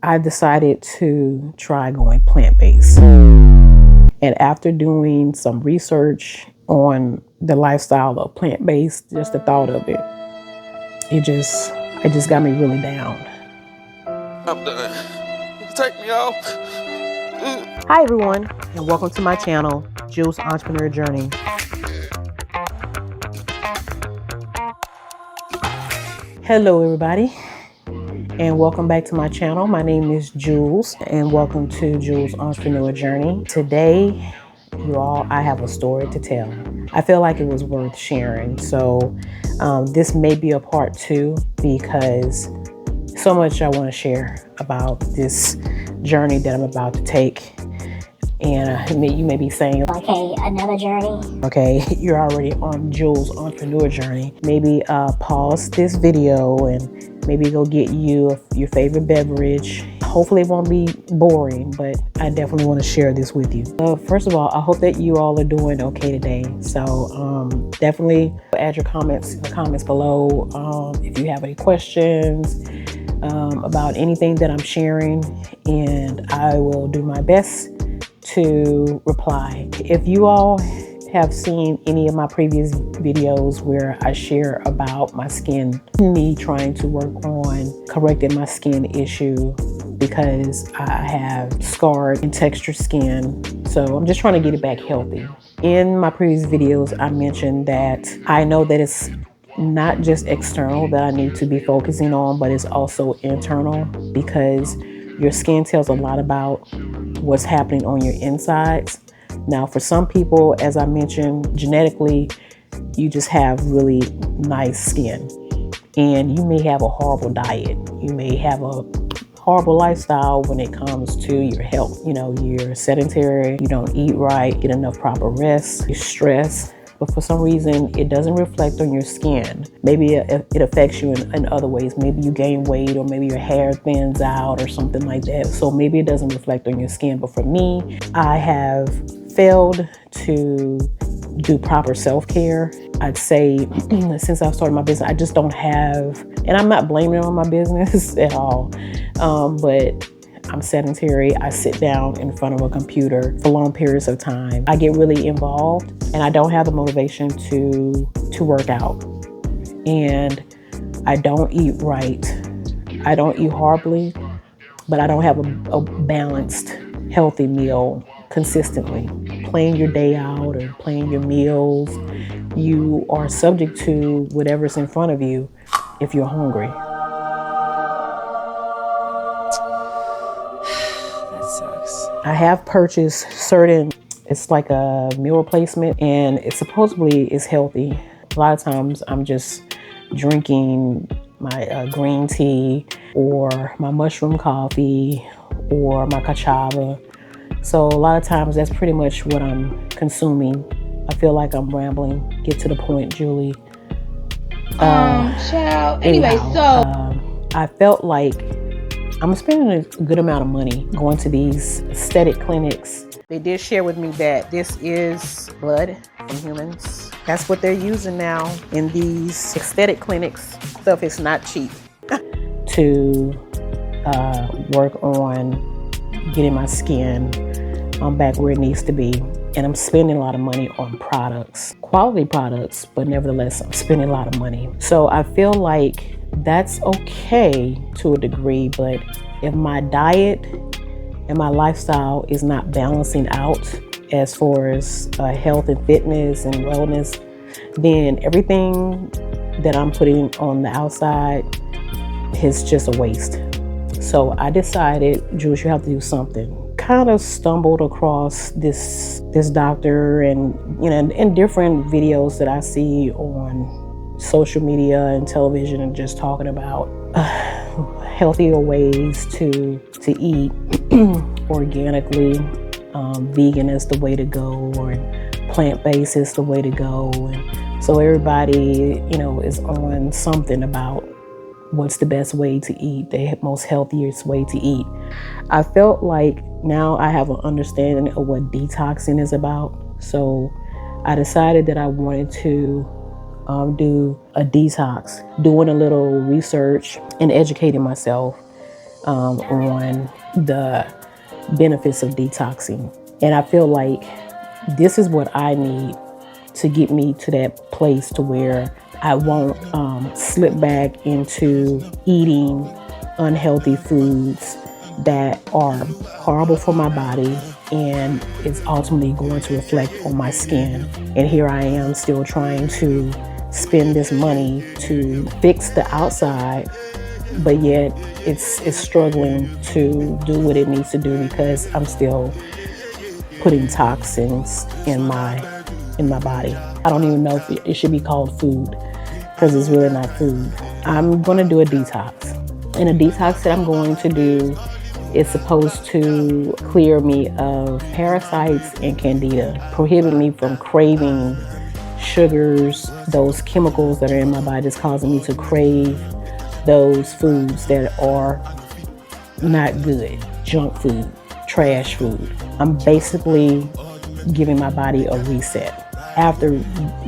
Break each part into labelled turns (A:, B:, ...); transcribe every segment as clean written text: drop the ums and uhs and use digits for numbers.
A: I decided to try going plant-based. And after doing some research on the lifestyle of plant-based, just the thought of it, it just got me really down.
B: I'm done. Take me off.
A: Hi everyone, and welcome to my channel, Jule's Entrepreneur Journey. Hello everybody, and welcome back to my channel. My name is Jules, and welcome to Jule's Entrepreneur Journey. Today, you all, I have a story to tell. I feel like it was worth sharing, so this may be a part 2 because so much I want to share about this journey that I'm about to take. And you may be saying,
C: okay, another journey.
A: Okay, you're already on Jule's Entrepreneur Journey. Maybe pause this video and maybe go get you your favorite beverage. Hopefully it won't be boring, but I definitely want to share this with you. First of all, I hope that you all are doing okay today. So definitely add your comments in the comments below if you have any questions about anything that I'm sharing, and I will do my best to reply. If you all have seen any of my previous videos where I share about my skin, me trying to work on correcting my skin issue because I have scarred and textured skin. So I'm just trying to get it back healthy. In my previous videos, I mentioned that I know that it's not just external that I need to be focusing on, but it's also internal, because your skin tells a lot about what's happening on your insides. Now, for some people, as I mentioned, genetically, you just have really nice skin, and you may have a horrible diet. You may have a horrible lifestyle when it comes to your health. You know, you're sedentary, you don't eat right, get enough proper rest, you're stressed. But for some reason, it doesn't reflect on your skin. Maybe it affects you in other ways. Maybe you gain weight, or maybe your hair thins out or something like that. So maybe it doesn't reflect on your skin. But for me, I have failed to do proper self-care. I'd say since I've started my business, I just don't have, and I'm not blaming it on my business at all, but I'm sedentary. I sit down in front of a computer for long periods of time. I get really involved, and I don't have the motivation to work out. And I don't eat right. I don't eat horribly, but I don't have a balanced, healthy meal consistently. Planning your day out or planning your meals, you are subject to whatever's in front of you if you're hungry. I have purchased certain, it's like a meal replacement, and it supposedly is healthy. A lot of times I'm just drinking my green tea or my mushroom coffee or my cachava. So a lot of times that's pretty much what I'm consuming. I feel like I'm rambling. Get to the point, Julie.
C: Child. Anyway,
A: I felt like I'm spending a good amount of money going to these aesthetic clinics. They did share with me that this is blood from humans. That's what they're using now in these aesthetic clinics. Stuff is not cheap. To work on getting my skin back where it needs to be. And I'm spending a lot of money on products, quality products, but nevertheless, I'm spending a lot of money. So I feel like that's okay to a degree, but if my diet and my lifestyle is not balancing out as far as health and fitness and wellness, then everything that I'm putting on the outside is just a waste. So I decided, Jules, you have to do something. Kind of stumbled across this doctor, and in different videos that I see on social media and television, and just talking about healthier ways to eat organically. Vegan is the way to go, or plant-based is the way to go. And so everybody, is on something about what's the best way to eat, the most healthiest way to eat. I felt like now I have an understanding of what detoxing is about. So I decided that I wanted to do a detox, doing a little research and educating myself on the benefits of detoxing. And I feel like this is what I need to get me to that place to where I won't slip back into eating unhealthy foods that are horrible for my body and it's ultimately going to reflect on my skin. And here I am still trying to spend this money to fix the outside, but yet it's struggling to do what it needs to do because I'm still putting toxins in my body. I don't even know if it should be called food because it's really not food. I'm going to do a detox. And a detox that I'm going to do is supposed to clear me of parasites and candida, prohibit me from craving sugars, those chemicals that are in my body that's causing me to crave those foods that are not good, junk food, trash food. I'm basically giving my body a reset. After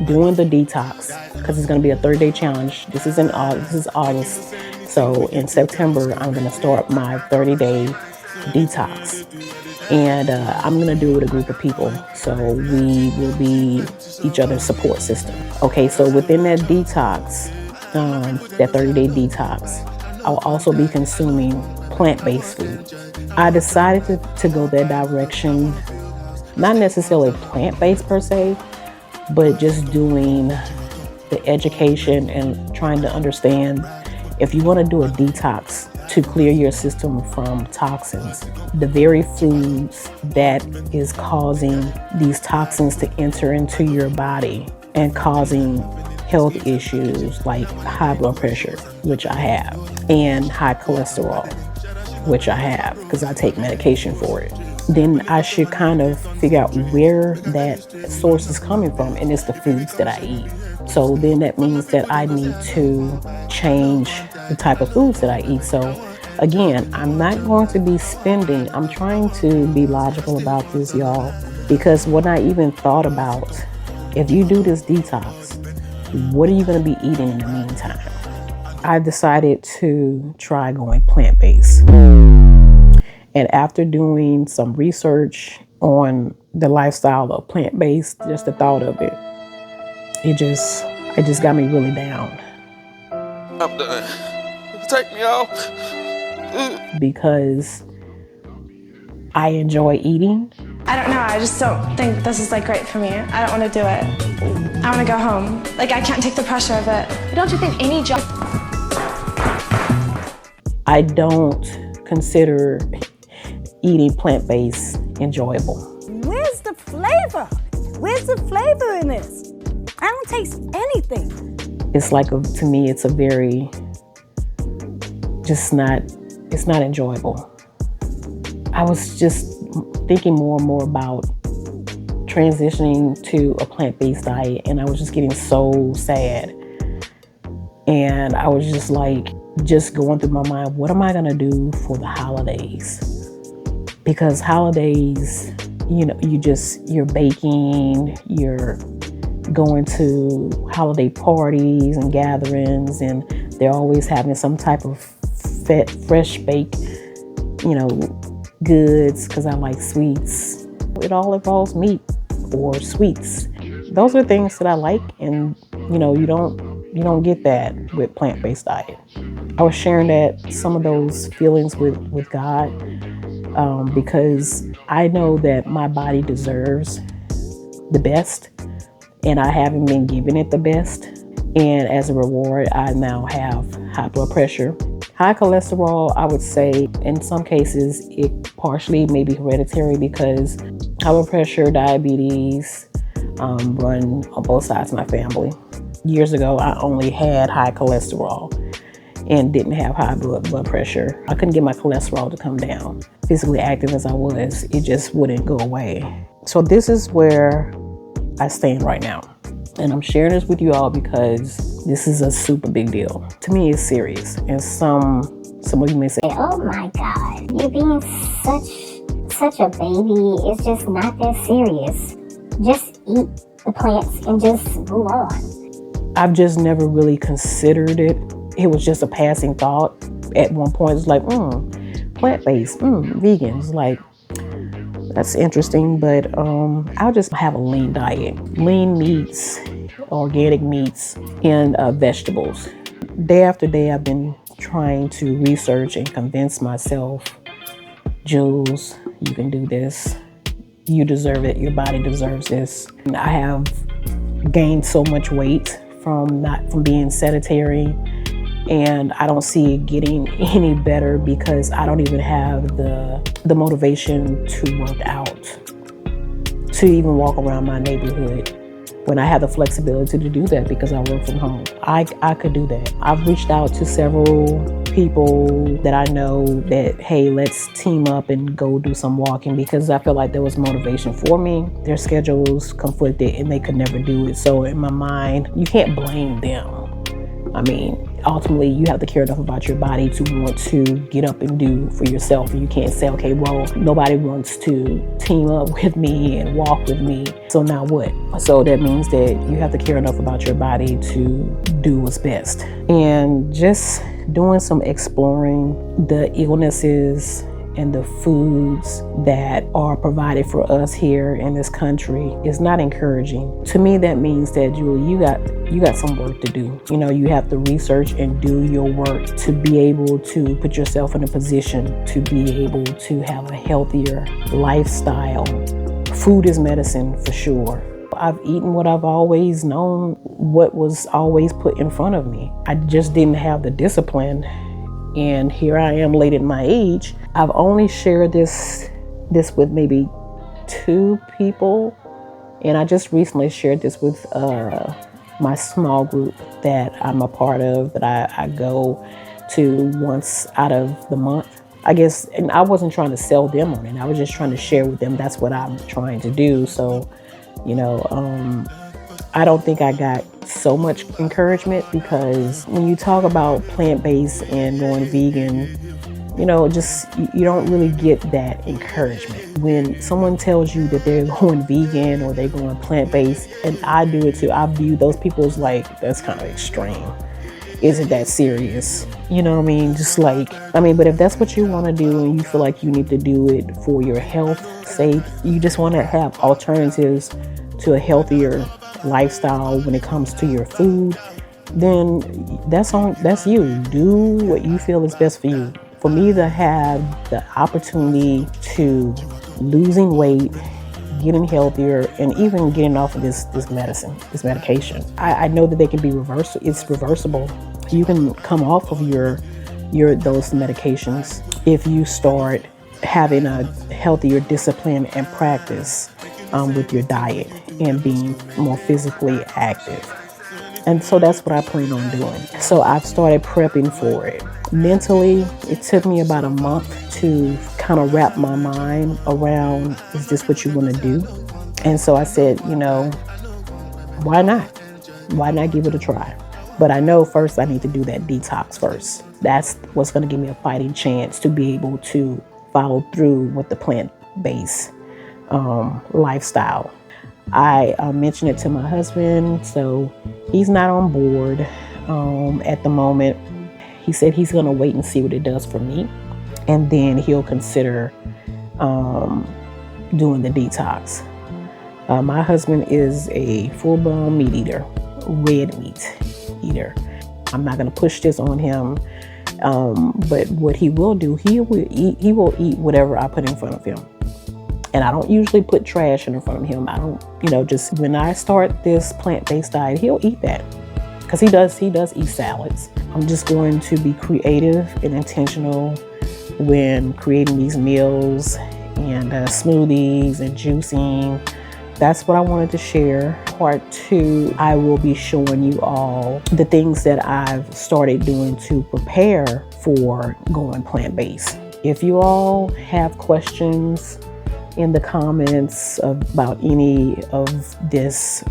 A: doing the detox, because it's going to be a 30-day challenge. This is August. So in September, I'm going to start my 30-day detox. And I'm going to do it with a group of people. So we will be each other's support system. Okay, so within that detox, that 30-day detox, I'll also be consuming plant-based food. I decided to go that direction, not necessarily plant-based per se, but just doing the education and trying to understand if you want to do a detox to clear your system from toxins, the very foods that is causing these toxins to enter into your body and causing health issues like high blood pressure, which I have, and high cholesterol, which I have because I take medication for it. Then I should kind of figure out where that source is coming from, and it's the foods that I eat. So then that means that I need to change the type of foods that I eat. So again, I'm not going to be spending, I'm trying to be logical about this, y'all, because when I even thought about, if you do this detox, what are you going to be eating in the meantime? I decided to try going plant-based. And after doing some research on the lifestyle of plant-based, just the thought of it, it just got me really down.
B: I'm done. Take me off.
A: Because I enjoy eating.
D: I don't know, I just don't think this is like great for me. I don't want to do it. I want to go home. Like, I can't take the pressure of it. But don't you think any job...
A: I don't consider eating plant-based enjoyable.
E: Where's the flavor? Where's the flavor in this? I don't taste anything.
A: It's like, to me, it's a very, it's not enjoyable. I was just thinking more and more about transitioning to a plant-based diet, and I was just getting so sad. And I was just like, just going through my mind, what am I gonna do for the holidays? Because holidays, you know, you're baking, you're going to holiday parties and gatherings, and they're always having some type of fresh baked, you know, goods, because I like sweets. It all involves meat or sweets. Those are things that I like, and you know, you don't get that with plant-based diet. I was sharing that some of those feelings with God, because I know that my body deserves the best, and I haven't been giving it the best. And as a reward, I now have high blood pressure. High cholesterol, I would say in some cases, it partially may be hereditary because high blood pressure, diabetes run on both sides of my family. Years ago, I only had high cholesterol and didn't have high blood pressure. I couldn't get my cholesterol to come down. Physically active as I was, it just wouldn't go away. So this is where I stand right now. And I'm sharing this with you all because this is a super big deal. To me, it's serious. And some of you may say,
C: Oh my God, you're being such a baby. It's just not that serious. Just eat the plants and just move on.
A: I've just never really considered it. It was just a passing thought. At one point, it's like, plant-based, vegans, like, that's interesting, but I'll just have a lean diet. Lean meats, organic meats, and vegetables. Day after day, I've been trying to research and convince myself, Jules, you can do this. You deserve it. Your body deserves this. And I have gained so much weight from being sedentary, and I don't see it getting any better because I don't even have the motivation to work out, to even walk around my neighborhood when I have the flexibility to do that because I work from home. I could do that. I've reached out to several people that I know that, hey, let's team up and go do some walking, because I feel like there was motivation for me. Their schedules conflicted and they could never do it. So in my mind, you can't blame them. I mean, ultimately, you have to care enough about your body to want to get up and do for yourself. You can't say, okay, well, nobody wants to team up with me and walk with me, so now what? So that means that you have to care enough about your body to do what's best. And just doing some exploring the illnesses and the foods that are provided for us here in this country is not encouraging. To me, that means that, Jule, you got some work to do. You know, you have to research and do your work to be able to put yourself in a position to be able to have a healthier lifestyle. Food is medicine for sure. I've eaten what I've always known, what was always put in front of me. I just didn't have the discipline. And here I am late in my age. I've only shared this with maybe 2 people. And I just recently shared this with my small group that I'm a part of, that I go to once out of the month. I guess, and I wasn't trying to sell them on it. I was just trying to share with them. That's what I'm trying to do. So, you know, I don't think I got so much encouragement, because when you talk about plant-based and going vegan, you know, just you don't really get that encouragement. When someone tells you that they're going vegan or they're going plant-based, and I do it too, I view those people as like, that's kind of extreme. Isn't that serious? You know what I mean? Just like, I mean, but if that's what you want to do and you feel like you need to do it for your health's sake, you just want to have alternatives to a healthier lifestyle when it comes to your food, then that's you. Do what you feel is best for you. For me to have the opportunity to losing weight, getting healthier, and even getting off of this medication, I know that they can be reversed. It's reversible. You can come off of your those medications if you start having a healthier discipline and practice with your diet and being more physically active. And so that's what I plan on doing. So I've started prepping for it. Mentally, it took me about a month to kind of wrap my mind around, is this what you want to do? And so I said, you know, why not? Why not give it a try? But I know first I need to do that detox first. That's what's going to give me a fighting chance to be able to follow through with the plant-based lifestyle. I mentioned it to my husband, so he's not on board at the moment. He said he's going to wait and see what it does for me, and then he'll consider doing the detox. My husband is a full-blown meat eater, red meat eater. I'm not going to push this on him, but what he will do, he will eat whatever I put in front of him. And I don't usually put trash in front of him. I don't, you know, just when I start this plant-based diet, he'll eat that, because he does eat salads. I'm just going to be creative and intentional when creating these meals and smoothies and juicing. That's what I wanted to share. Part 2, I will be showing you all the things that I've started doing to prepare for going plant-based. If you all have questions in the comments about any of this,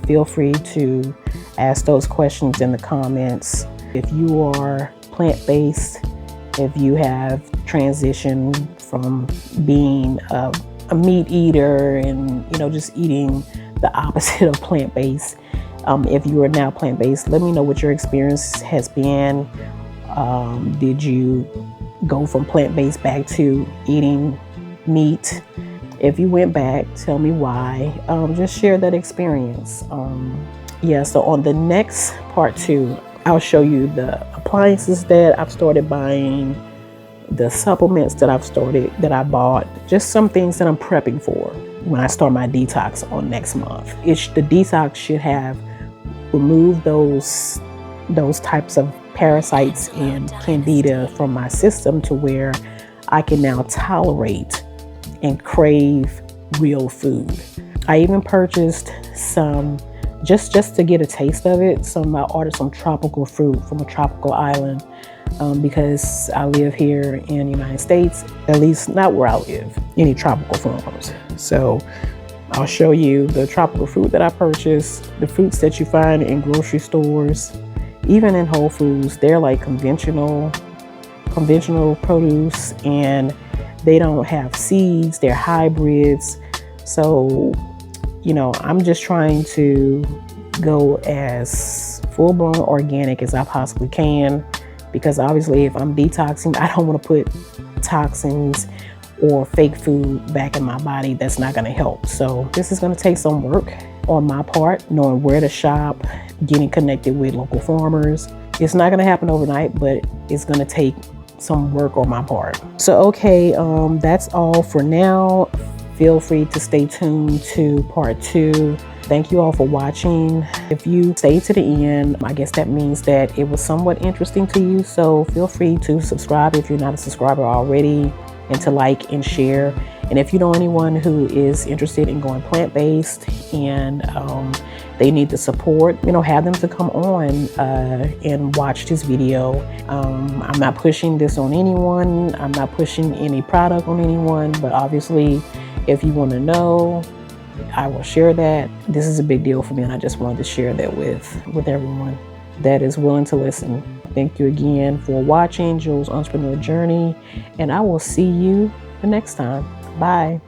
A: feel free to ask those questions in the comments. If you are plant-based, if you have transitioned from being a meat eater and, you know, just eating the opposite of plant-based, if you are now plant-based, let me know what your experience has been. Did you go from plant-based back to eating meat. If you went back, tell me why. Just share that experience. Yeah, so on the next part 2, I'll show you the appliances that I've started buying, the supplements that I bought, just some things that I'm prepping for when I start my detox on next month. The detox should have removed those types of parasites and candida from my system to where I can now tolerate and crave real food. I even purchased some just to get a taste of it. I ordered some tropical fruit from a tropical island because I live here in the United States, at least not where I live, any tropical forms. So I'll show you the tropical fruit that I purchased, the fruits that you find in grocery stores, even in Whole Foods. They're like conventional produce, and they don't have seeds, they're hybrids. So, you know, I'm just trying to go as full-blown organic as I possibly can, because obviously if I'm detoxing, I don't want to put toxins or fake food back in my body. That's not going to help. So this is going to take some work on my part, knowing where to shop, getting connected with local farmers. It's not going to happen overnight, but it's going to take some work on my part. So okay, that's all for now. Feel free to stay tuned to part 2. Thank you all for watching. If you stayed to the end, I guess that means that it was somewhat interesting to you. So feel free to subscribe if you're not a subscriber already, and to like and share. And if you know anyone who is interested in going plant-based and they need the support, you know, have them to come on and watch this video. I'm not pushing this on anyone. I'm not pushing any product on anyone, but obviously if you want to know, I will share that. This is a big deal for me, and I just wanted to share that with everyone that is willing to listen. Thank you again for watching Jule's Entrepreneur Journey, and I will see you the next time. Bye.